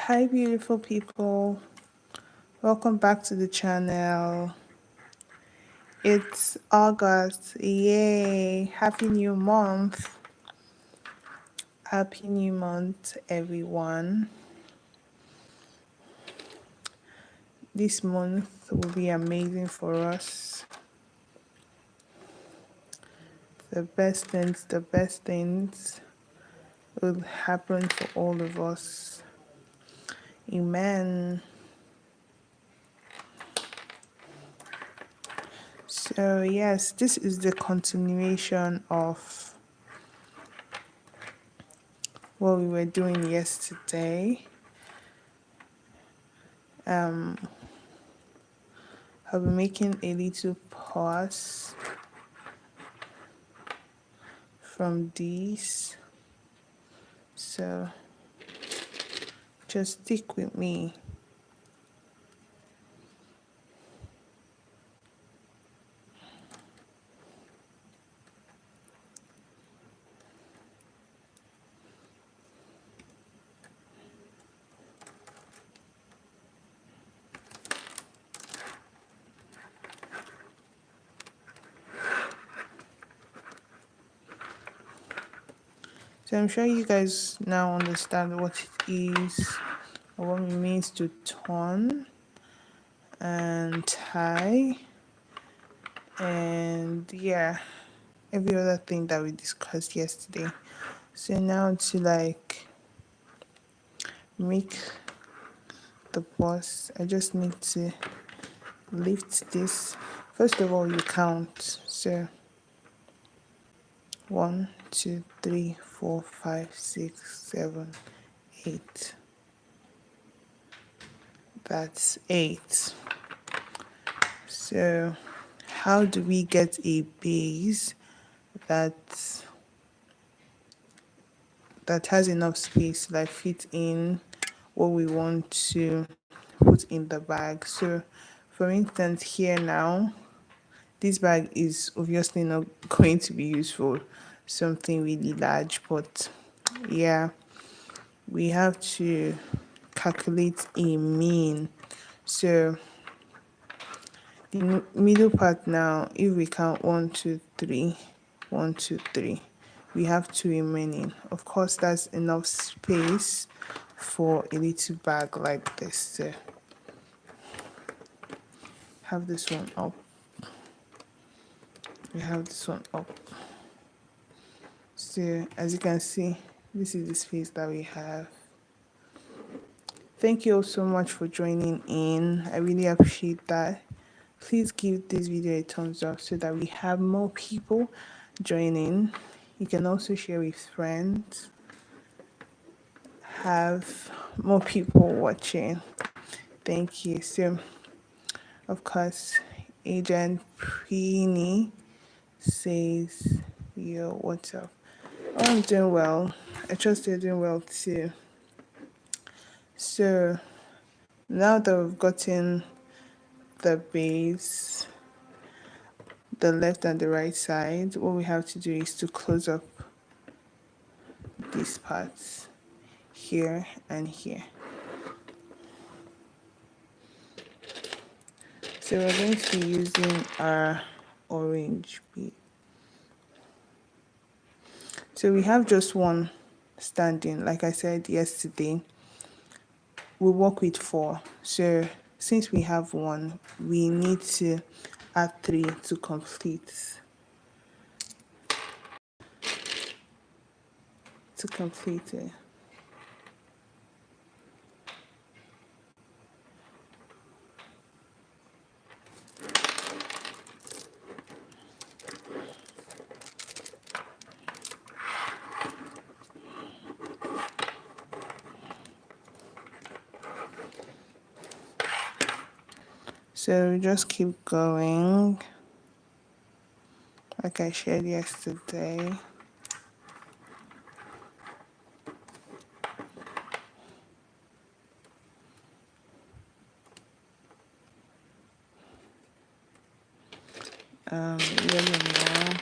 Hi, beautiful people. Welcome back to the channel. It's August. Yay! Happy New Month. Happy New Month, everyone. This month will be amazing for us. The best things will happen for all of us. Amen. So, yes, this is the continuation of what we were doing yesterday. I'll be making a little pause from these, so just stick with me. So I'm sure you guys now understand what it is or what it means to turn and tie, and yeah, every other thing that we discussed yesterday. So now to make the pause, I just need to lift this. First of all, you count. So 1, 2, 3, 4, 5, 6, 7, 8. That's 8. So how do we get a base that has enough space like fit in what we want to put in the bag? So for instance, here now, this bag is obviously not going to be used for something really large, but yeah, we have to calculate a mean. So the middle part now, if we count 1, 2, 3, 1, 2, 3, we have 2 remaining. Of course, that's enough space for a little bag like this. So have this one up. We have this one up. So as you can see, this is the space that we have. Thank you all so much for joining in. I really appreciate that. Please give this video a thumbs up so that we have more people joining. You can also share with friends. Have more people watching. Thank you. So, of course, Agent Preeny says, yo, what's up? Oh, I'm doing well. I trust you're doing well too. So, now that we've gotten the base, the left and the right side, what we have to do is to close up these parts here and here. So we're going to be using our orange bead. So we have just one standing. Like I said yesterday, we work with 4. So since we have one, we need to add 3 to complete it. So we just keep going like I shared yesterday. Yellow now.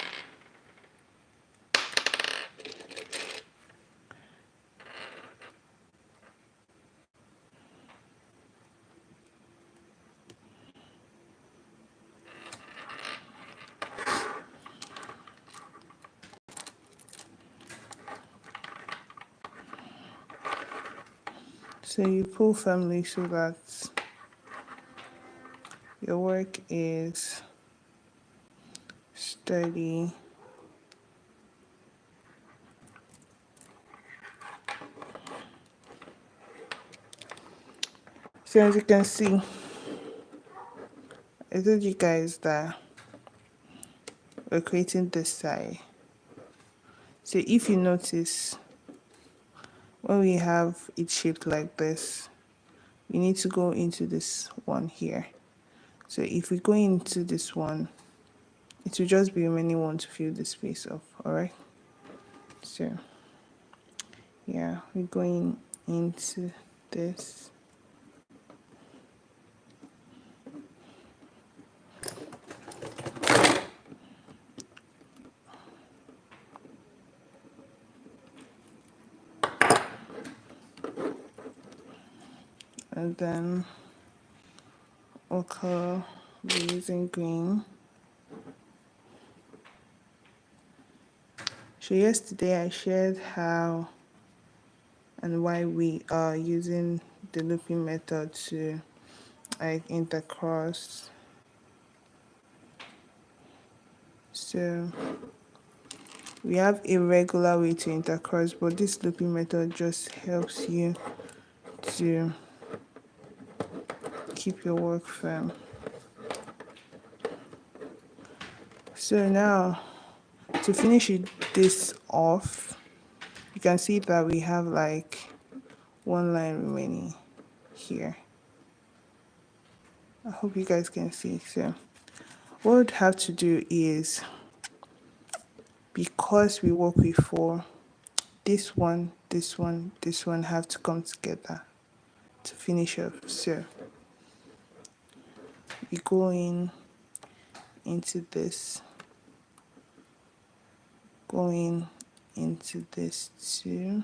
So you pull firmly so that your work is steady. So as you can see, I told you guys that we're creating this side. So if you notice, when we have it shaped like this, we need to go into this one here. So if we go into this one, it will just be remaining one to fill the space up, all right? So yeah, we're going into this. And then what color we're using? Green. So yesterday I shared how and why we are using the looping method to like intercross. So we have a regular way to intercross, but this looping method just helps you to keep your work firm. So now to finish this off, you can see that we have like one line remaining here. I hope you guys can see. So what we'd have to do is, because we work with four, this one, this one, this one have to come together to finish off. So we go into this, going into this too.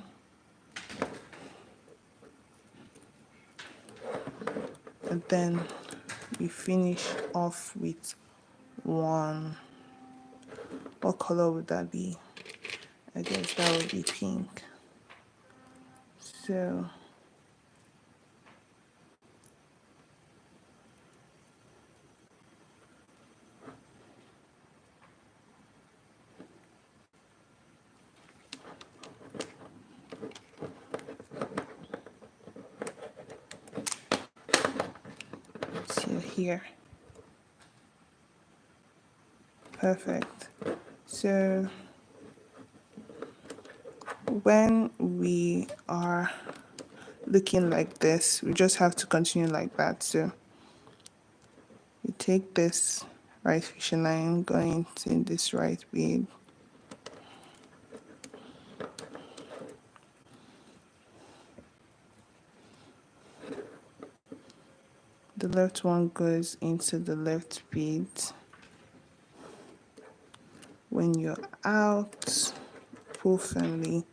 And then we finish off with one. What color would that be? I guess that would be pink. So here. Perfect. So when we are looking like this, we just have to continue like that. So you take this right fishing line, going into this right bead, the left one goes into the left bead. When you're out, pull firmly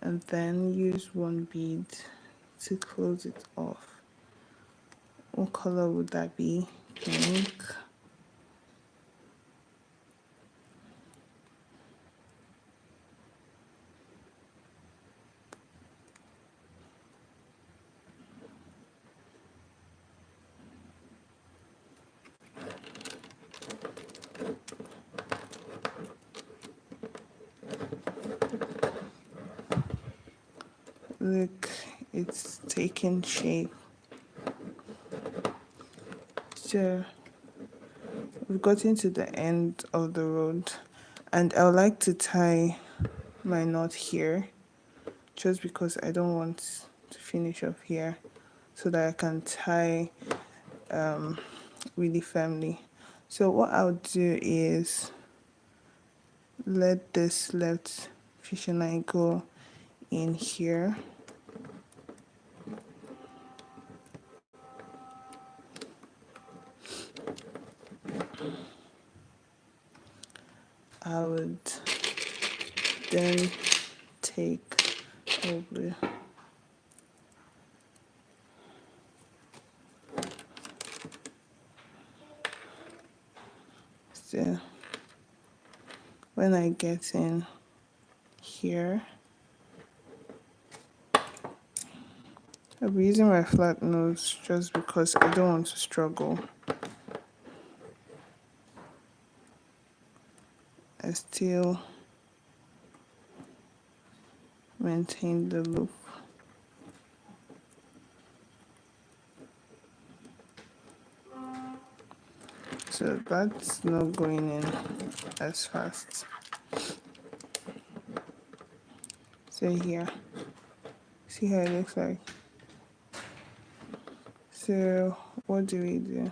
and then use one bead to close it off. What color would that be? Pink. Look, it's taking shape. So we've gotten to the end of the road, and I would like to tie my knot here just because I don't want to finish up here, so that I can tie really firmly. So what I'll do is let this left fishing line go in here. I would then take probably so when I get in here, I'll be using my flat nose just because I don't want to struggle. I still maintain the loop. So that's not going in as fast. So here, see how it looks like. So what do we do?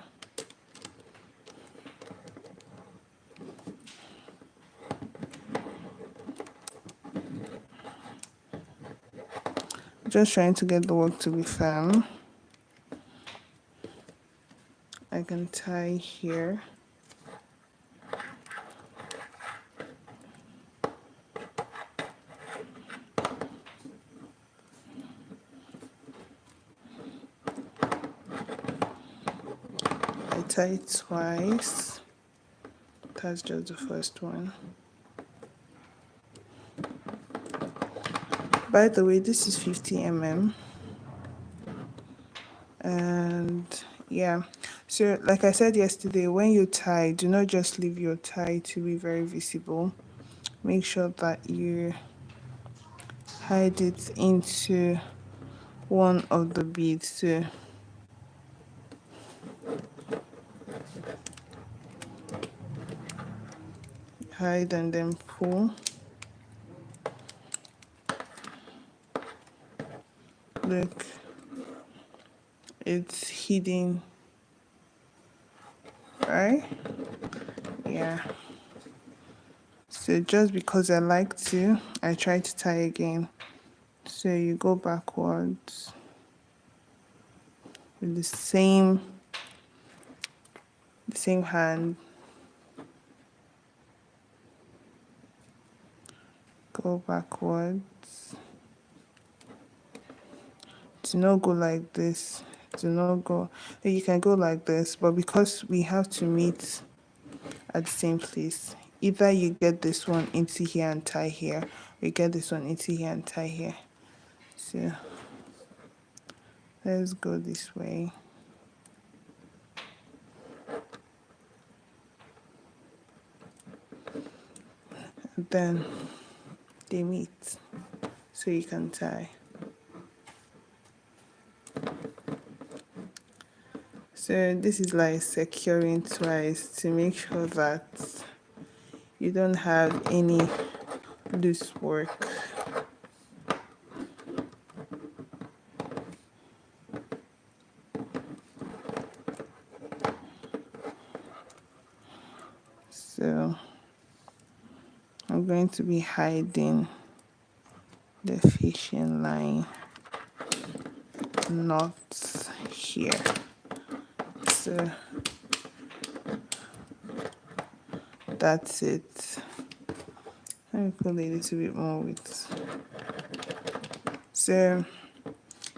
Just trying to get the work to be firm. I can tie here. I tie it twice. That's just the first one. By the way, this is 50 mm. And yeah, so like I said yesterday, when you tie, do not just leave your tie to be very visible. Make sure that you hide it into one of the beads. So hide and then pull. Look, it's hidden, right? Yeah. So just because I like to, I try to tie again. So you go backwards with the same hand. Go backwards. Do not go like this. Do not go. You can go like this, but because we have to meet at the same place, either you get this one into here and tie here, or you get this one into here and tie here. So let's go this way. And then they meet, so you can tie. So this is like securing twice to make sure that you don't have any loose work. So I'm going to be hiding the fishing line knots here. So that's it. Let me pull a little bit more width. So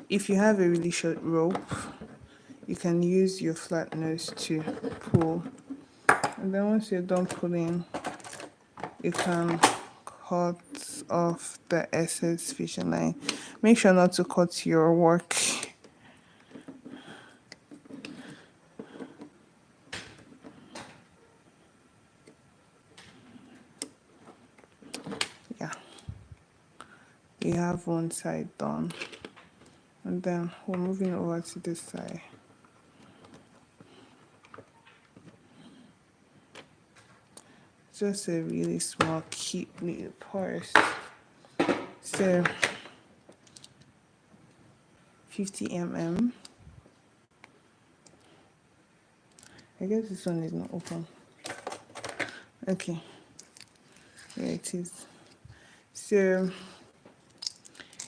if you have a really short rope, you can use your flat nose to pull. And then once you're done pulling, you can cut off the excess fishing line. Make sure not to cut your work. Yeah, we have one side done, and then we're moving over to this side. Just a really small, cute little purse. So 50 mm. I guess this one is not open. Okay, there it is. So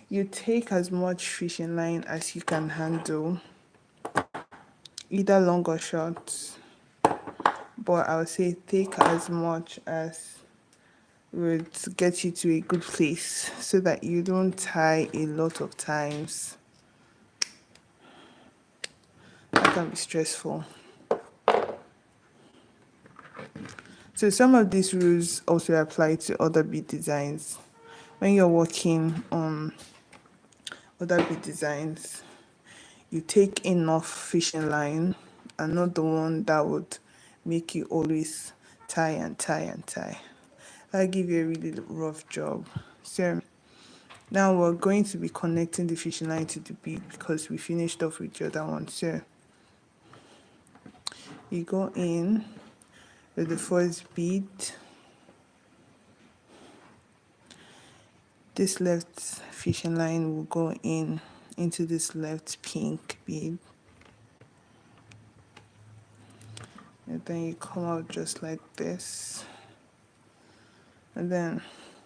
you take as much fishing line as you can handle, either long or short, but I would say take as much as would get you to a good place so that you don't tie a lot of times. That can be stressful. So some of these rules also apply to other bead designs. When you're working on other bead designs, you take enough fishing line and not the one that would make you always tie and tie and tie. That'll give you a really rough job. So now we're going to be connecting the fishing line to the bead because we finished off with the other one. So you go in with the first bead. This left fishing line will go in into this left pink bead. And then you come out just like this. And then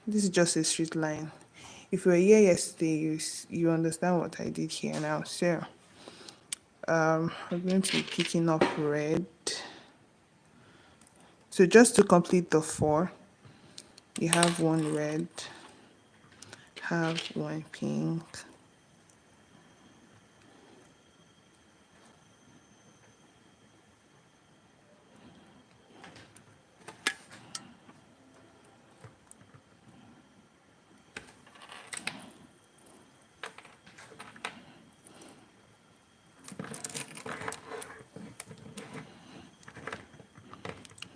this is just a straight line. If you were here yesterday, you understand what I did here now. So I'm going to be picking up red. So just to complete the 4, you have one red, have one pink,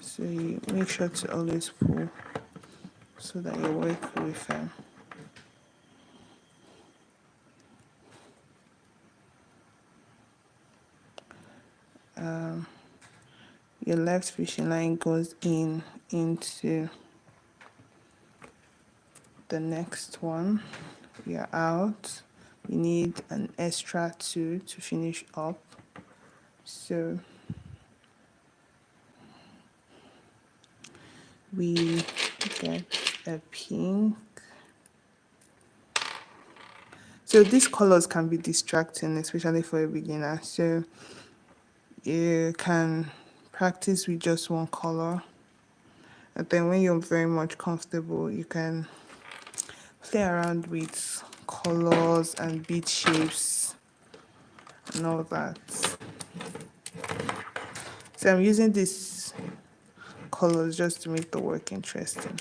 so you make sure to always pull so that you work with your left fishing line goes in into the next one. You're out. You need an extra 2 to finish up. So we get a pink. So these colors can be distracting, especially for a beginner. So you can practice with just one color. And then when you're very much comfortable, you can play around with colors and bead shapes and all that. So I'm using these colors just to make the work interesting.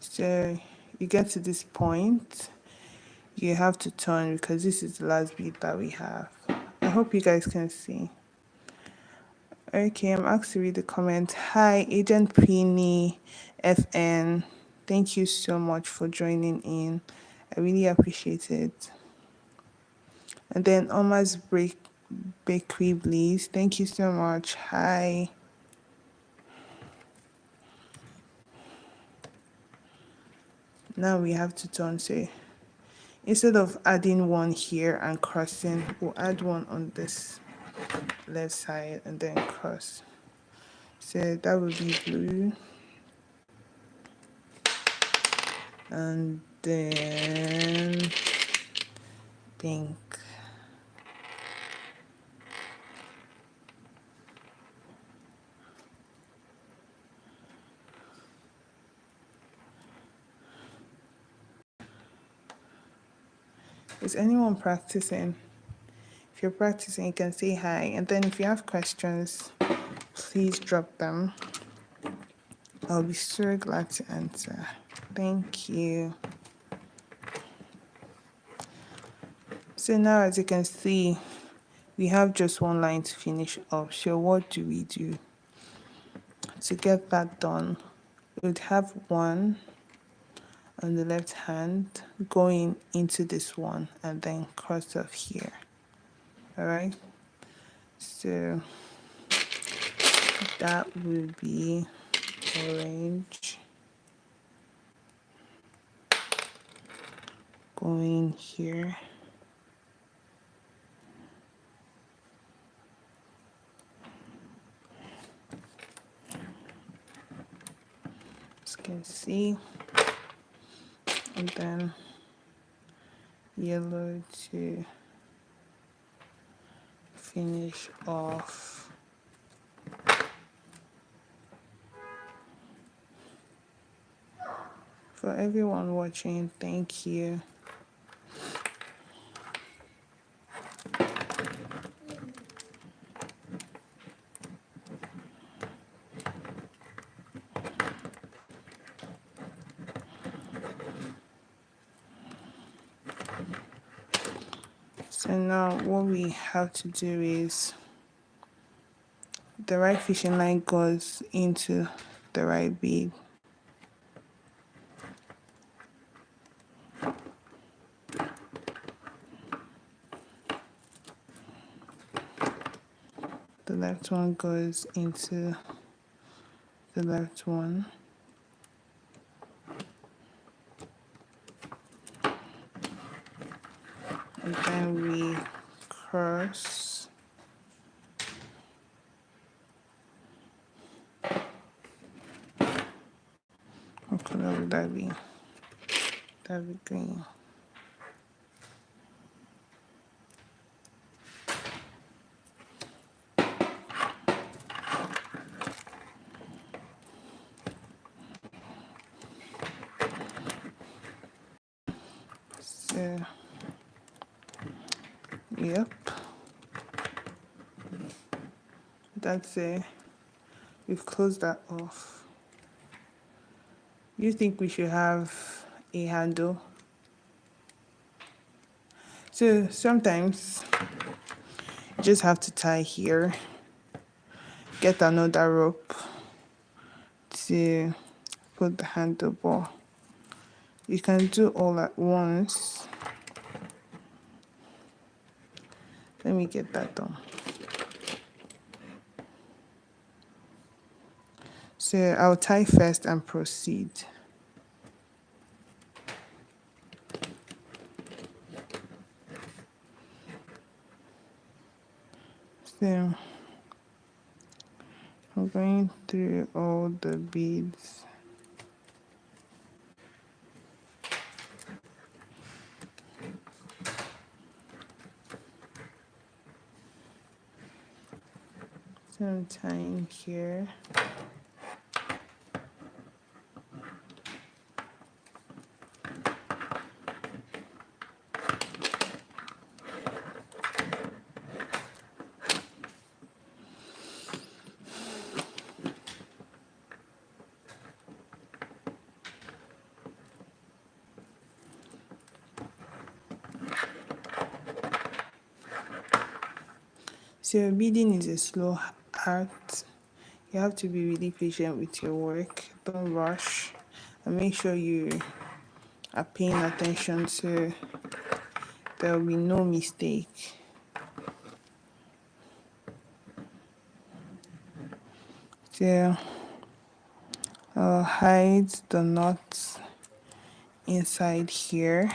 So you get to this point, you have to turn because this is the last bead that we have. I hope you guys can see. Okay, I'm asked to read the comment. Hi, Agent Preeny FN. Thank you so much for joining in. I really appreciate it. And then Oma's Bakery Bliss. Thank you so much. Hi. Now we have to turn. So instead of adding one here and crossing, we'll add one on this left side and then cross. So that would be blue. And then pink. Is anyone practicing? If you're practicing, you can say hi. And then if you have questions, please drop them. I'll be so glad to answer. Thank you. So now, as you can see, we have just one line to finish up. So what do we do? To get that done, we would have one on the left hand going into this one and then cross off here. All right. So that will be orange going here. As you can see, and then yellow to finish off. For everyone watching, thank you. So now what we have to do is the right fishing line goes into the right bead. The left one goes into the left one. And then we cross. What color would that be? That would be green. So, yep, that's it. We've closed that off. You think we should have a handle? So sometimes you just have to tie here, get another rope to put the handlebar. You can do all at once. Let me get that done. So I'll tie first and proceed. So I'm going through all the beads. So I'm tying here. So beading is a slow art. You have to be really patient with your work. Don't rush, and make sure you are paying attention so there will be no mistake. So I'll hide the knots inside here.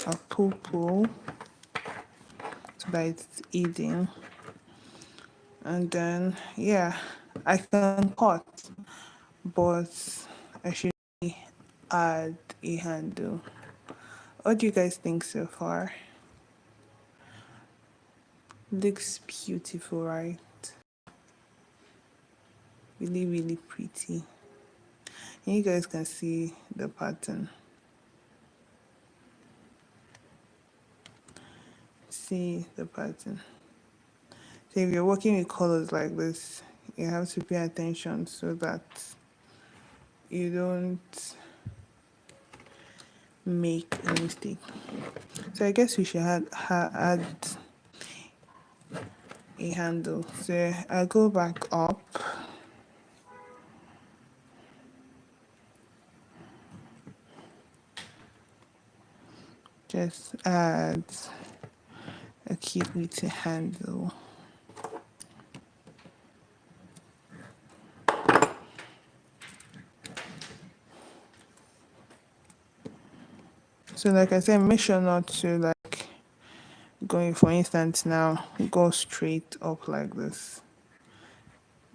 I'll pull so that it's hidden. And then, yeah, I can cut, but I should add a handle. What do you guys think so far? Looks beautiful, right? Really, really pretty. And you guys can see the pattern. See the pattern. So if you're working with colors like this, you have to pay attention so that you don't make a mistake. So I guess we should add a handle. So I go back up. Just add a cute little handle. So like I said, make sure not to like going, for instance, now go straight up like this.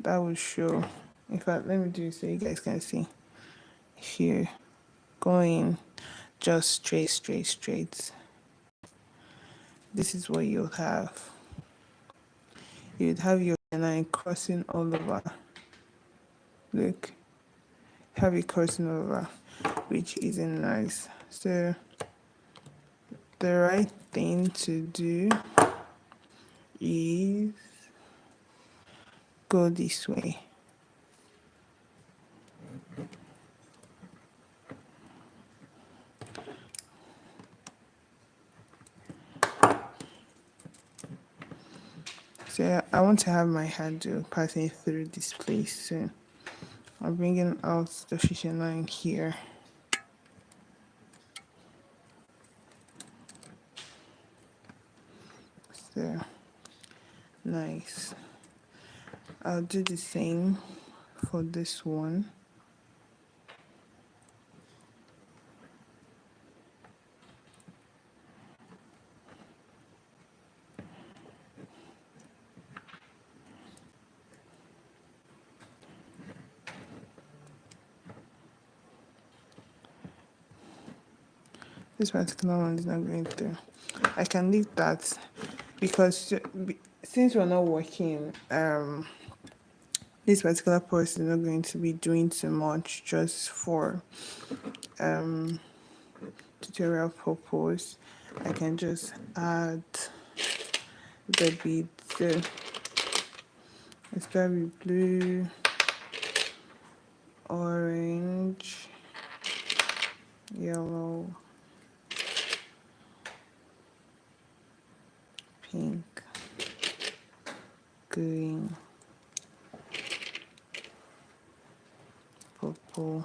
That will show. In fact, let me do it so you guys can see. Here, going just straight. This is what you'll have. You'd have your line crossing all over. Look, have it crossing over, which isn't nice. So the right thing to do is go this way. So yeah, I want to have my handle passing through this place. So I'm bringing out the fishing line here. So nice. I'll do the same for this one. This particular one is not going through. I can leave that because since we're not working, this particular post is not going to be doing too much, just for tutorial purpose. I can just add the beads. So I start with blue, orange, yellow, pink, green, purple.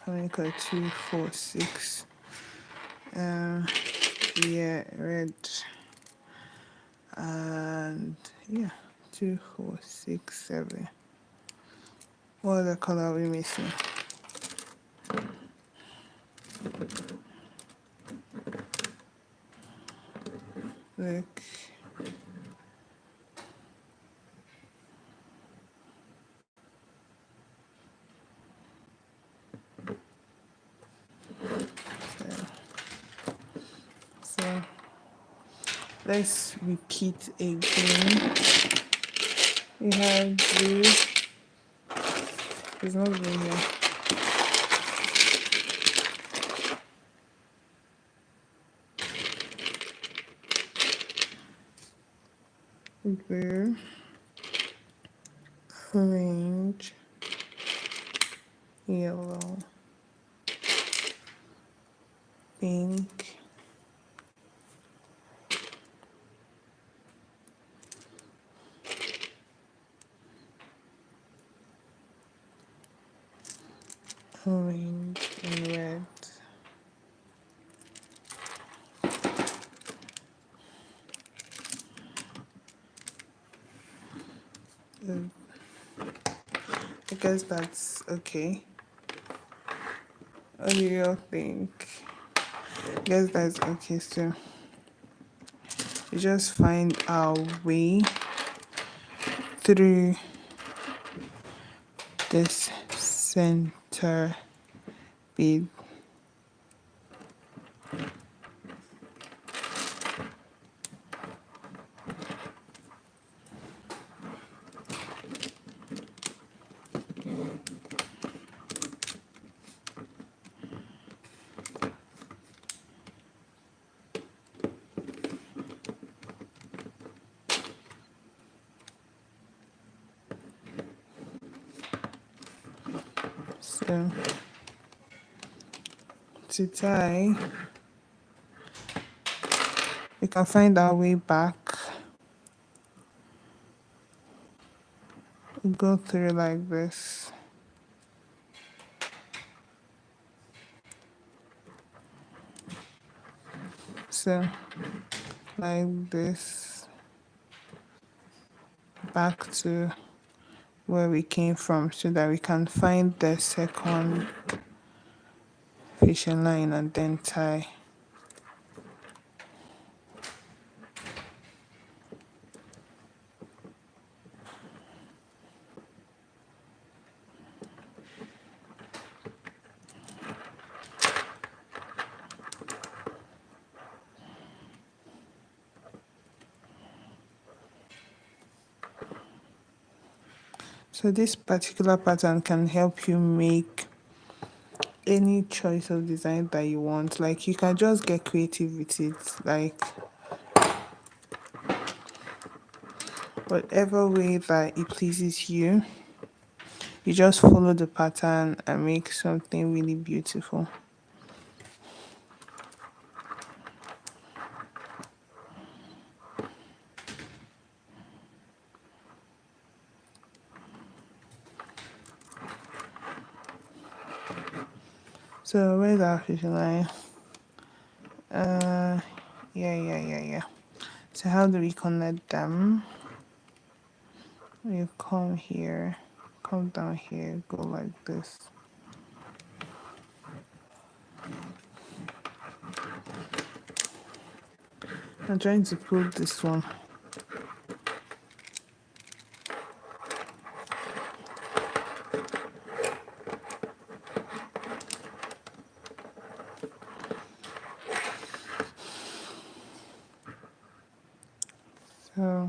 How many color? 2, 4, 6. Yeah, red. And yeah, 2, 4, 6, 7. What other color are we missing? Look. So let's repeat again. We have blue. There's no blue here. Blue, orange, yellow, pink, orange, and red. I guess that's okay. What do you all think? I guess that's okay. So we just find our way through this center bead. So to tie, we can find our way back. We go through like this. So like this, back to where we came from, so that we can find the second fishing line and then tie. So this particular pattern can help you make any choice of design that you want. Like, you can just get creative with it. Like, whatever way that it pleases you, you just follow the pattern and make something really beautiful. So where's our fishing line? Uh, yeah. So how do we connect them? You come here, come down here, go like this. I'm trying to pull this one. So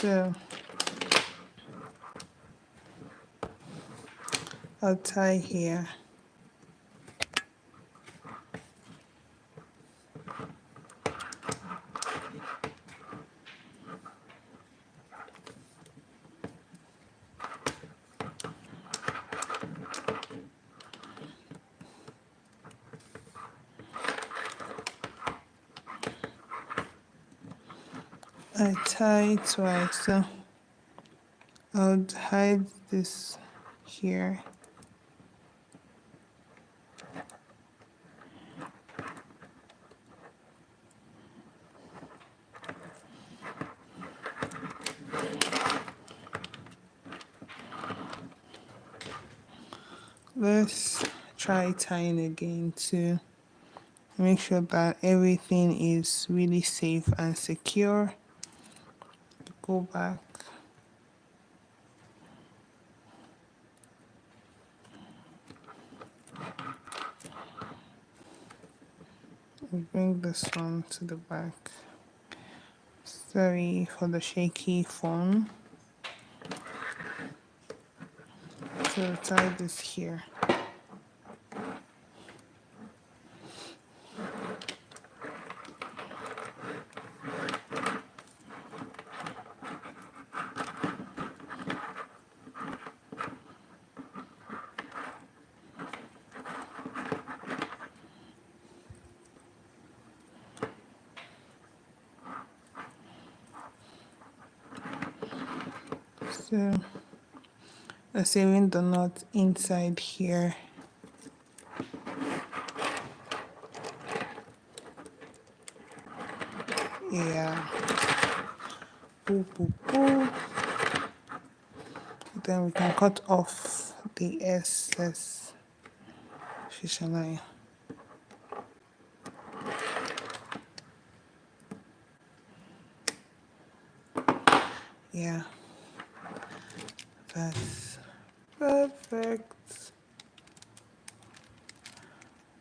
so I'll tie here. I tie twice, so I'll hide this here. Let's try tying again to make sure that everything is really safe and secure. Go back. We bring this one to the back. Sorry for the shaky phone. So tie this here. So saving the knot inside here. Yeah. Boo, boo, boo. Then we can cut off the excess fishing line. Yeah. That's perfect.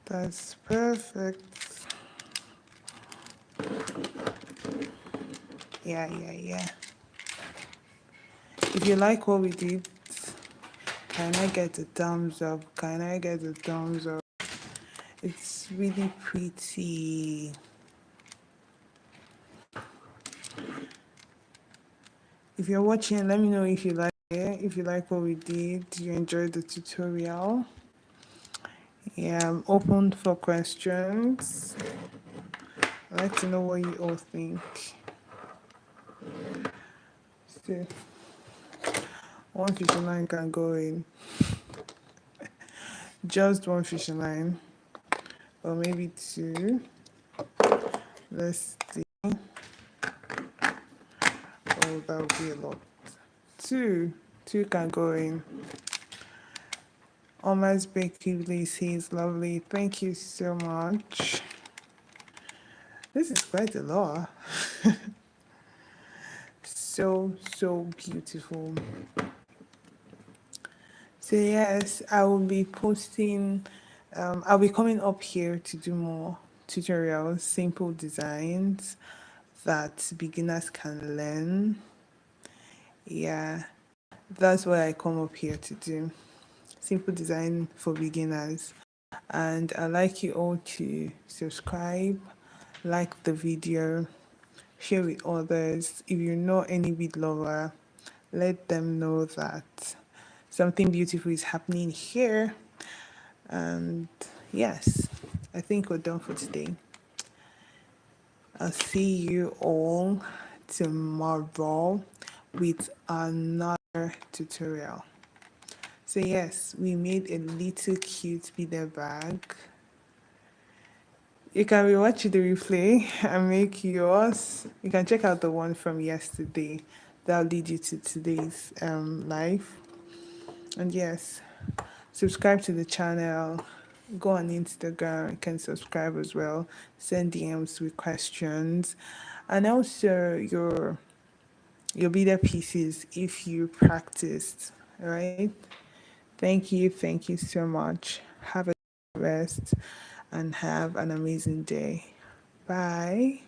That's perfect. Yeah. If you like what we did, can I get a thumbs up? Can I get a thumbs up? It's really pretty. If you're watching, let me know if you like it, if you like what we did, you enjoyed the tutorial. Yeah, I'm open for questions. I'd like to know what you all think. So, one fishing line can go in. Just one fishing line. Or maybe two. Let's see. Oh, that would be a lot. Two. Two can go in. Almost Bakery says lovely. Thank you so much. This is quite a lot. So beautiful. So yes, I will be posting I'll be coming up here to do more tutorials, simple designs that beginners can learn. Yeah, that's what I come up here to do. Simple design for beginners. And I'd like you all to subscribe, like the video, share with others. If you know any bead lover, let them know that something beautiful is happening here. And yes, I think we're done for today. I'll see you all tomorrow with another tutorial. So yes, we made a little cute beader bag. You can rewatch the replay and make yours. You can check out the one from yesterday. That'll lead you to today's live. And yes, subscribe to the channel. Go on Instagram. You can subscribe as well. Send DMs with questions, and also your beater pieces if you practiced. All right. Thank you. Thank you so much. Have a rest and have an amazing day. Bye.